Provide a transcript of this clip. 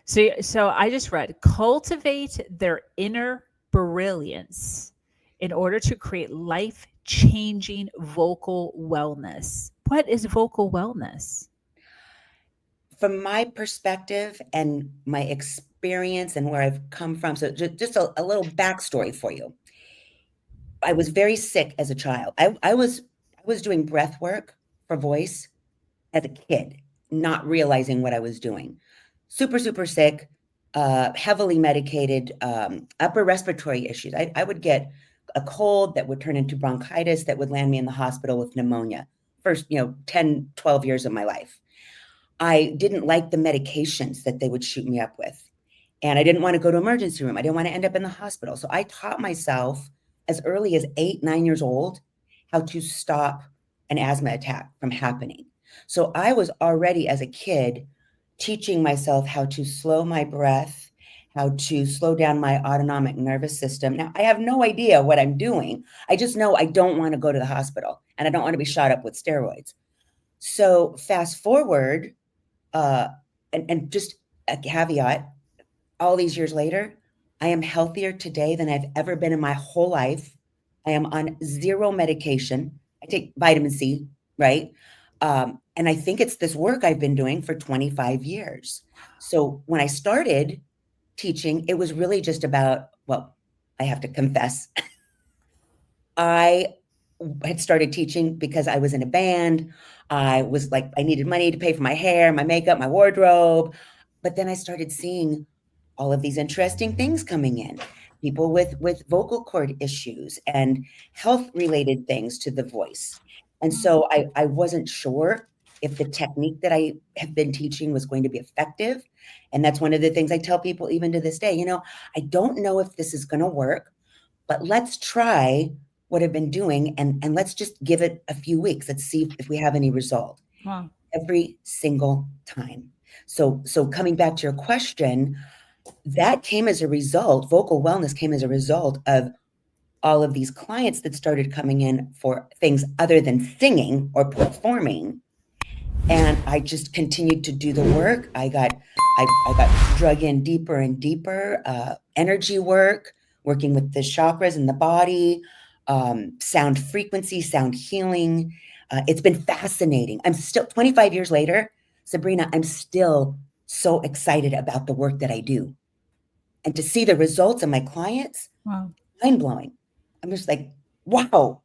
So I just read, cultivate their inner brilliance in order to create life changing vocal wellness. What is vocal wellness? From my perspective and my experience and where I've come from, so just a little backstory for you. I was very sick as a child. I was doing breath work for voice as a kid, not realizing what I was doing. Super, super sick, heavily medicated, upper respiratory issues. I would get a cold that would turn into bronchitis that would land me in the hospital with pneumonia. First, 10, 12 years of my life. I didn't like the medications that they would shoot me up with. And I didn't want to go to emergency room. I didn't want to end up in the hospital. So I taught myself as early as 8, 9 years old how to stop an asthma attack from happening. So I was already as a kid teaching myself how to slow my breath, how to slow down my autonomic nervous system. Now, I have no idea what I'm doing. I just know I don't want to go to the hospital and I don't want to be shot up with steroids. So fast forward, uh, and just a caveat, all these years later, I am healthier today than I've ever been in my whole life. I am on zero medication. I take vitamin C, right? And I think it's this work I've been doing for 25 years. So when I started teaching, it was really just about, well, I have to confess, I had started teaching because I was in a band. I was like, I needed money to pay for my hair, my makeup, my wardrobe. But then I started seeing all of these interesting things coming in, people with vocal cord issues and health related things to the voice. And so I wasn't sure if the technique that I have been teaching was going to be effective. And that's one of the things I tell people even to this day, I don't know if this is going to work, but let's try what I've been doing and let's just give it a few weeks. Let's see if we have any result Wow. every single time. So coming back to your question, that came as a result, vocal wellness came as a result of all of these clients that started coming in for things other than singing or performing. And I just continued to do the work. I got drug in deeper and deeper, energy work, working with the chakras in the body, sound frequency, sound healing. It's been fascinating. I'm still 25 years later, Sabrina, I'm still so excited about the work that I do. And to see the results of my clients, Wow. mind blowing. I'm just like, wow.